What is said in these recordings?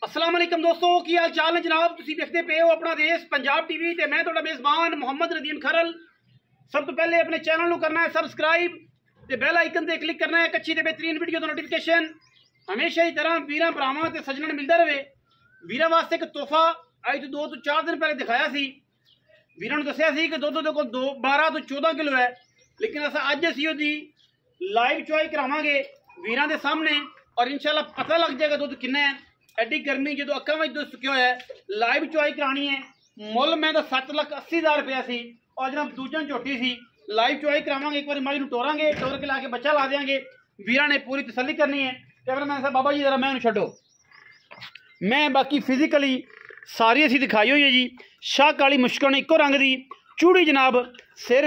अस्सलाम वालेकुम दोस्तों की हाल चाल है जनाब। तुसीं देखते पे हो अपना देश पंजाब टीवी ते मैं तुहाडा मेज़बान मोहम्मद नदीम खरल। सब तो पहले अपने चैनल को करना है सबसक्राइब ते बेल आइकन ते क्लिक करना है एक अच्छी ते बेहतरीन वीडियो का नोटिफिकेशन हमेशा ही तरह वीरां भरावां ते सज्जणां मिलता रहे। वीरां वास्ते एक तोहफा अज तो 2 तो 4 दिन पहले दिखाया सी। वीरां नूं दस्सिया सी कि दुध दे कोल 12 तो 14 किलो है, लेकिन अस अज असीं ओहदी लाइव चुआई करावांगे वीरां दे सामने और इंशाल्लाह पता लग जाएगा दुध किन्ना है। एडी गर्मी जो अक्कां विच दुध सुक्या होया है। लाइव चुआई करानी है। मुल मैं तो 7,80,000 रुपया सी और जनाब दूजा झोटी सी। लाइव चुआई करावांगे, एक बार मज नूं टोरांगे, टोर के ला के बच्चा ला देंगे। वीरां ने पूरी तसल्ली करनी है। कैमरामैन साहब बाबा जी जरा मैं छड्डो। मैं बाकी फिजिकली सारी असीं दिखाई हुई है जी। शाह काली मुश्कन इक्को रंग दी चूड़ी जनाब, सिर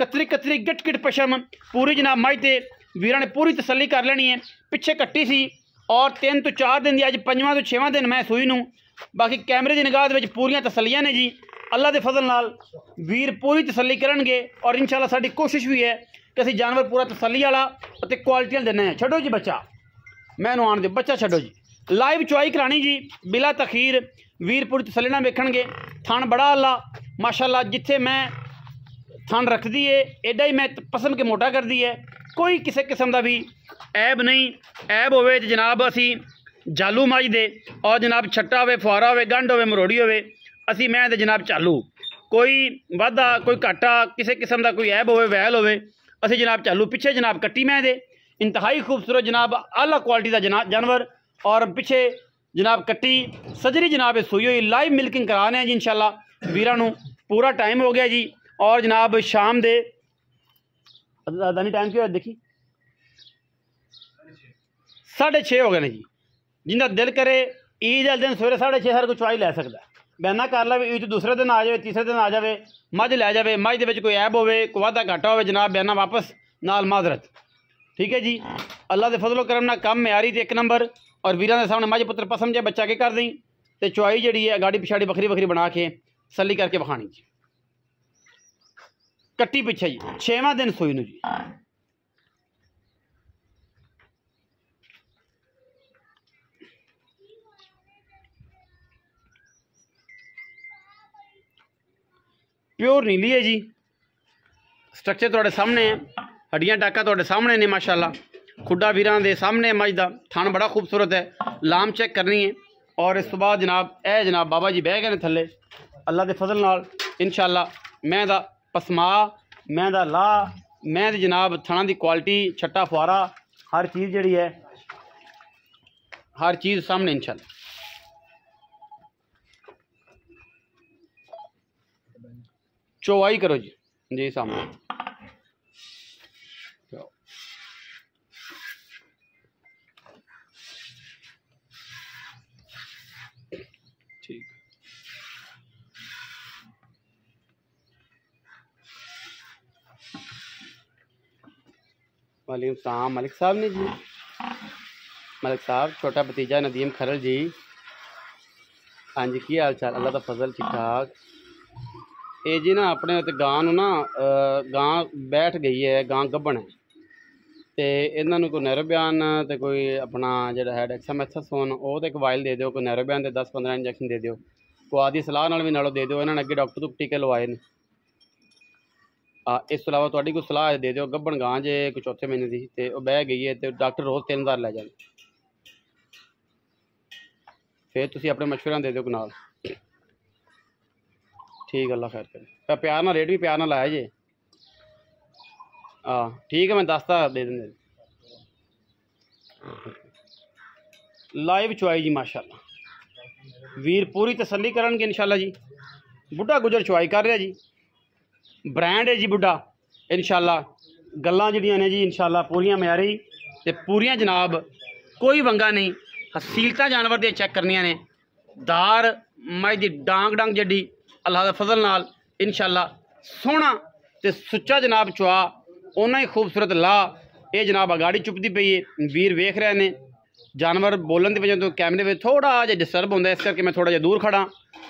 कतरी कतरी गिट गिट पशम पूरी जनाब मज ते वीरां ने पूरी तसल्ली कर लेनी है। पिछे कट्टी सी और 3 तो 4 दिन दी अज 5वां तो 6वां दिन मैं सूई नूं। बाकी कैमरे की निगाह दे पूरियां तसल्लियां ने जी। अल्लाह के फजल नाल वीर पूरी तसल्ली करनगे और इंशाल्लाह साडी कोशिश भी है कि असीं जानवर पूरा तसल्ली वाला ते क्वालिटी वाला देना है। छड्डो जी बच्चा, मैनूं आण दे बच्चा छड्डो जी। लाइव चुआई करानी जी बिला तखीर। वीर पूरी तसल्ली नाल वेखणगे। थण बड़ा अल्लाह माशाअल्लाह जिथे मैं थण रखदी है एडा ही मैं पसंद के मोटा करदी है। कोई किसी किस्म का भी ऐब नहीं। ऐब होवे तो जनाब असी जालू मज दे और जनाब छट्टा होवे, फुआरा होवे, गंढ होवे, मरोड़ी होवे, असी मैं ते जनाब चालू। कोई वाधा कोई घाटा किसी किस्म का कोई ऐब होवे वैल होवे असी जनाब चालू। पिछे जनाब कट्टी मैं दे इंतहाई खूबसूरत जनाब आला क्वालिटी का जानवर और पिछे जनाब कट्टी सजरी जनाब सूई हुई। लाइव मिल्किंग कराने हैं जी इंशाल्लाह। वीरां नूं पूरा टाइम हो गया जी और जनाब शाम दे दानी टाइम की देखी 6:30 हो गए ने जी। जिंदा दिल करे ईद वाले दिन सवेरे 6:30 हर कोई चुआई लै सकता है। बयाना कर ले ईद दूसरे दिन आ जाए, तीसरे दिन आ जाए, मझ लै जाए, मझ दे कोई ऐब होवे, कोई वाधा घाटा होवे जनाब बयाना वापस नाल माजरत। ठीक है जी। अल्लाह के फजलो करम नाल कम म्यारी ते एक नंबर और वीरां दे सामने मझ पुत्र पसम जे बच्चा के कर दी ते चुआई जिहड़ी है गाड़ी पिछाड़ी बखरी बखरी बना के सली करके बखानी जी। कट्टी पिछे जी 6वां दिन सूई नूं जी। प्योर नीली है जी। स्ट्रक्चर तुहाडे सामने है, हड्डियां टाका तुहाडे सामने ने माशाअल्लाह। खुड्डा वीरां दे सामने मझ दा थण बड़ा खूबसूरत है। लाम चेक करनी है और इस तो बाद जनाब ए जनाब बाबा जी बह गए ने थल्ले। अल्लाह के फजल नाल इंशाअल्लाह मैं दा पसमा मैं दा ला मैं दी जनाब थणा दी क्वालिटी छट्टा फुआरा हर चीज़ जिहड़ी है हर चीज़ सामने इंशाअल्लाह। चौवाई करो जी जी सामने। ठीक वालेकुम सलाम मलिक साहब ने जी। मलिक साहब छोटा भतीजा नदीम खरल जी। हाँ जी की हाल चाल? अल्लाह का फजल ठीक ठाक। ये जी ना अपने ते गां नूं ना गां बैठ गई है, गां गब्बन है तो इन्हों कोई नैरोबियान तो कोई अपना जोड़ा है डेक्सामेथासोन वो तो एक वाइल दे दो, कोई नैरोबियान के 10-15 इंजैक्शन दे दो, कोई आदि सलाह नाल भी नालों दे दो। इन्होंने अगे डॉक्टर तो टीके लवाए ने। इस तो अलावा थोड़ी कोई सलाह दे दो। गब्बन गां जे कोई 4थे महीने की तो बह गई है तो डॉक्टर रोज़ 3,000 लै जाए। फिर तुम अपने मशवरा दे दो नाल। ठीक अल्लाह खैर करे। प्यार ना रेट भी प्यार ना लाया जे। हाँ ठीक है मैं 10 दे देंगे। लाइव चुआई जी माशाअल्लाह। वीर पूरी तसल्ली करनगे इंशाअल्लाह जी। बुढ़ा गुजर चुआई कर रहा जी। ब्रांड है जी बुढ़ा इंशाअल्लाह। गल्लां जिहड़ियां ने जी इंशाअल्लाह पूरियां म्यारी ते पूरियां जनाब कोई वंगा नहीं। हसीलता जानवर दियां चेक करनियां ने। दार मज दी डांग डांग जड्डी अल्लाह के फजल नाल इंशाअल्लाह सोहना ते सुच्चा जनाब चुआ उन्ना ही खूबसूरत ला। ये जनाब अगाड़ी चुपदी पई है। वीर वेख रहे ने जानवर बोलन की वजह तो कैमरे में थोड़ा जहा डिस्टर्ब होंदा, इस करके मैं थोड़ा जहा दूर खड़ा।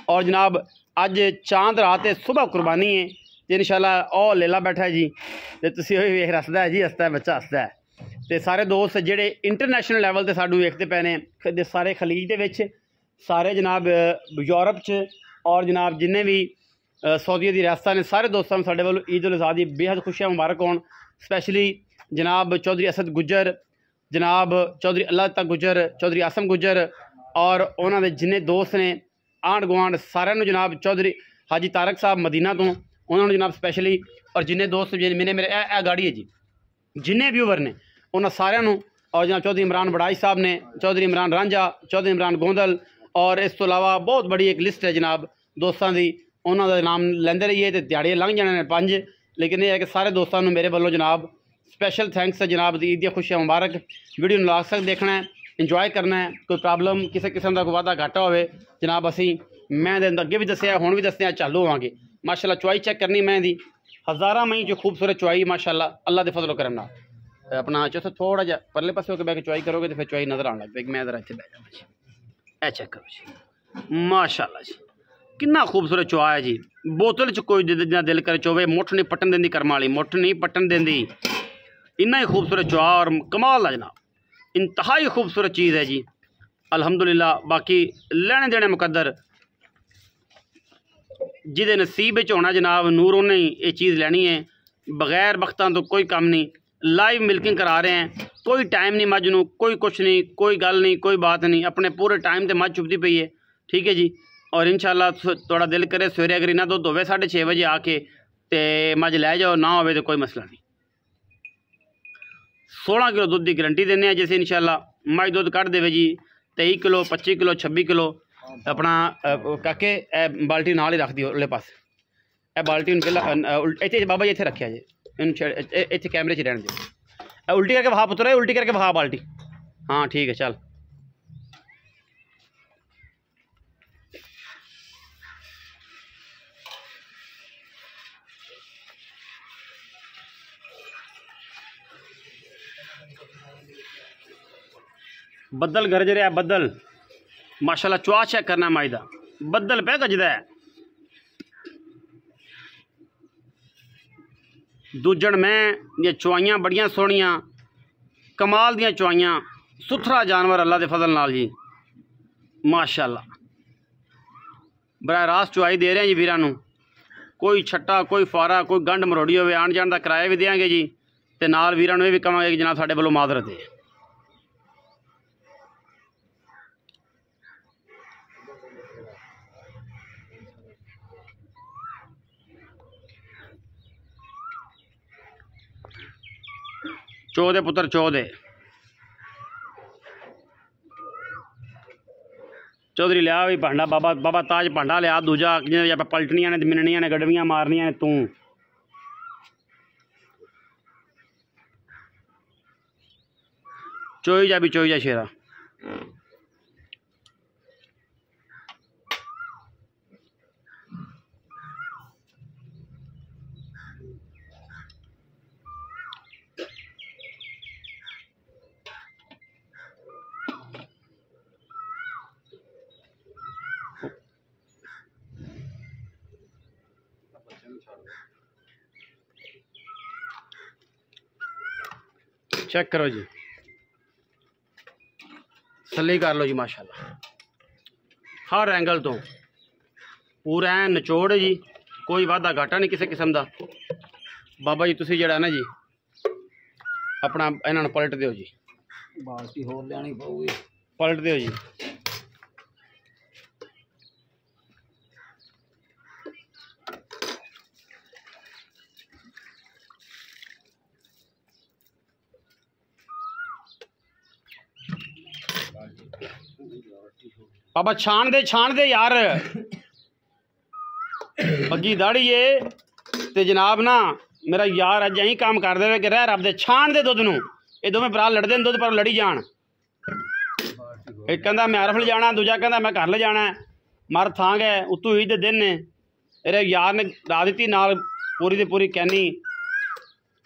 और जनाब अज चांद रात है, सुबह कुर्बानी है तो इंशाअल्लाह ओ लेला बैठा है जी। तो तुसीं ओही वेख हसदा है जी, हसदा है बच्चा हसदा है। तो सारे दोस्त जेडे इंटरनेशनल लैवल से साडू वेखते पे ने सारे खलीज दे विच सारे जनाब यूरोप च और जनाब जिन्हें भी सऊदीया की रियासत ने सारे दोस्तों में साढ़े वालों ईद उल अज़हा दी बेहद खुशियां मुबारक होन। स्पैशली जनाब चौधरी असद गुज्जर, जनाब चौधरी अल्लाह तक गुज्जर, चौधरी आसम गुज्जर और उन्होंने जिन्ने दोस्त ने आंढ गुआंढ सारे जनाब चौधरी हाजी तारक साहब मदीना तो उन्होंने जनाब स्पैशली और जिन्ने दोस्त मैंने मेरे ए गाड़ी है जी जिन्ने व्यूवर ने उन्होंने सारे और जनाब चौधरी इमरान बड़ाई साहब ने, चौधरी इमरान रांझा, चौधरी इमरान गोंदल और इस तो अलावा बहुत बड़ी एक लिस्ट है जनाब दोस्तों की। उन्होंने नाम लेंदे रहिए तो दिहाड़ियाँ लंघ जाने ने 5, लेकिन यह है कि सारे दोस्तों मेरे वालों जनाब स्पैशल थैंक्स है जनाब। ईद दी खुशियां मुबारक। वीडियो ਨੂੰ लास्ट तक देखना है, इंजॉय करना है। कोई प्रॉब्लम किसी किस्म का कोई वाधा घाटा होवे जनाब असी मैं अगे भी दसिया हुण भी दसने चालू होवांगे। माशाल्लाह चुआई चेक करनी मैं दी हज़ारा मई जो खूबसूरत चुआई माशाल्लाह अल्लाह के फजलो करम नाल अपना चौथा थोड़ा जा परले पासे होकर बह के चुआई करोगे तो फिर चुआई नज़र आने लग पेगी। मैं जरा इत्थे बह जावां जी, ए चेक करो जी माशाल्लाह जी कितना खूबसूरत चुआ है जी। बोतल च कोई दिल करे चोवे, मुठ नहीं पट्टन देंदी कर्म वाली, मुठ नहीं पट्टन देंदी, इन्ना ही खूबसूरत चुआ और कमाल है जनाब, इंतहाई खूबसूरत चीज़ है जी अल्हम्दुलिल्लाह। बाकी लेने देने मुकद्दर जिदे नसीब च होना जनाब नूर उन्हें ही ये चीज़ लेनी है। बगैर वक्तां तो कोई काम नहीं, लाइव मिल्किंग करा रहे हैं, कोई टाइम नहीं मझ नूं, कोई कुछ नहीं, कोई गल नहीं, कोई बात नहीं, अपने पूरे टाइम ते मझ चुभती पई है। ठीक है जी। और इंशाल्लाह थोड़ा दिल करे सवेरे अगर इन्ना दुध होवे 6:30 बजे आके ते मझ लै जाओ, ना होवे तो कोई मसला नहीं। 16 किलो दुध की गारंटी देने हैं जैसे इंशाल्लाह मझ दुध कढ़ देवे जी 23 किलो 25 किलो 26 किलो। अपना काके बाल्टी नाल ही रख दी उरले पास, ए बाल्टी पहला इतने बाबा जी इतने रखा जी, इतने कैमरे च रहने दो। उल्टी करके वहा पुत्र, उल्टी करके वहा बाल्टी, हाँ ठीक है चल। बदल गरज रहा है, बदल माशाल्लाह चुआ चेक करना माईदा बदल पे गजदा है। दूजण में ये चुआइयाँ बड़ियां सोहनियां कमाल दियां चुआइयाँ, सुथरा जानवर अल्लाह के फजल नाल जी माशाल्लाह। बराह रास्त चुआई दे रहे हैं जी वीरां नूं, कोई छट्टा कोई फारा कोई गंढ मरोड़ी होवे आण जाण दा किराया भी देंगे जी, ते नाल वीरां नूं ये भी कहांगे कि जनाब साडे वल्लों माजरत है। चौदे पुत्र चौदे चौधरी लिया भी भांडा बाबा बाबा ताज भांडा लिया दूजा आप पलटनिया ने मिननिया ने गड़वियाँ मारनिया ने तू चोई जा भी चोई जा शेरा। चेक करो जी, सली कर लो जी माशाल्लाह, हर एंगल तो पूरा है निचोड़ जी, कोई वाधा घाटा नहीं किसी किस्म का। बाबा जी तुसी जड़ा ना जी अपना इन्होंने पलट दो जी, बाल्टी होर लियानी पऊगी, पलट दो जी। बाबा छान दे यार, पग्गी दाड़ी है ते जनाब ना मेरा यार अज यही काम कर दे कि रह रब दे छान दे दुध नूं। ये दोवें भरा लड़ते हैं दुध पर लड़ी जान, एक कहता मैं अरफ ले जाना, दूजा कहता मैं घर ले जाना, मर थां गए उतू ईद दे दिन ने मेरे यार ने ला दी नाल पूरी दी पूरी कैनी।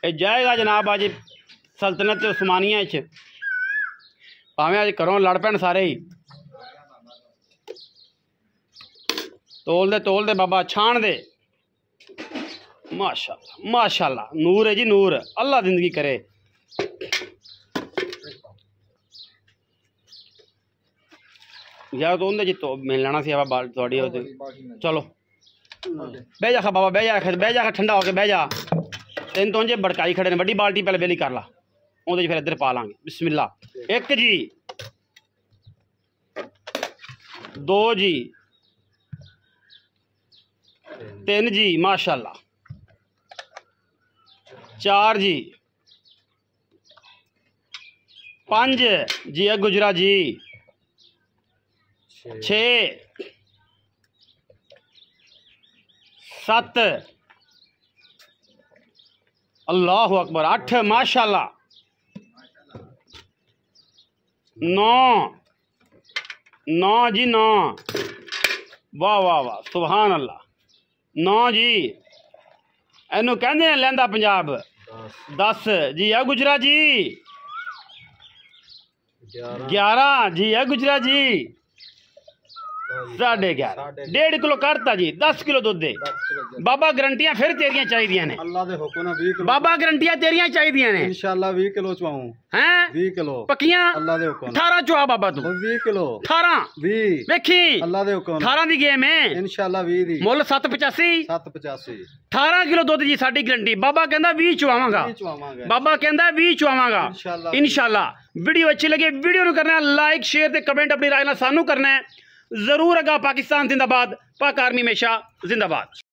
ये जाएगा जनाब अज सल्तनत उस्मानिया च, भावें अज घरों लड़ पैन सारे ही। तोल दे बाबा छान दे माशाल्लाह माशाल्लाह, नूर है जी नूर, अल्लाह जिंदगी करे। यार तो उन्हें जितो मिल लेना सी बाल थोड़ी होती। चलो बह जा बाबा, बह जा ठंडा हो के बह जा। तीन तो जे बड़काई खड़े ने, बड़ी बाल्टी पहले बेली कर ला, उहदे फिर इधर पा लांगे। बिस्मिल्लाह। 1 जी, 2 जी, 3 जी माशाल्लाह, 4 जी, 5 जी गुजरा जी, 6, 7, अल्लाह अकबर, 8 माशाल्लाह, 9 जी 9, वाह वाह वाह सुभान अल्लाह। 9 जी, इनू कहते हैं लैंदा पंजाब। 10 जी है गुजरा जी, 11 जी है गुजरा जी, 11.5, 1.5 किलो करता जी, 10 किलो दुध दे। बाबा गारंटियां फिर तेरियां चाहिए ने, अल्लाह दे हुक्म 20 किलो बाबा गारंटियां तेरियां चाहिए ने इंशाअल्लाह। 20 किलो चवाऊं हैं, 20 किलो पक्कियां। अल्लाह दे हुक्म 18 चुआ बाबा तू, 20 किलो 18 20 वेखी, अल्लाह दे हुक्म 18 दी गेम है इंशाअल्लाह। 20 दी मुੱਲ 785, 785 18 किलो दुध जी साडी गारंटी। बाबा कहंदा 20 चुआवांगा, 20 चवावांगे बाबा कहंदा 20 चुआवांगा इंशाअल्लाह। इंशाअल्लाह। वीडियो अच्छी लगे वीडियो नु करना है लाइक शेयर ते कमेंट अपनी राय नाल सानू करना है जरूर। अगा पाकिस्तान जिंदाबाद, पाक आर्मी हमेशा जिंदाबाद।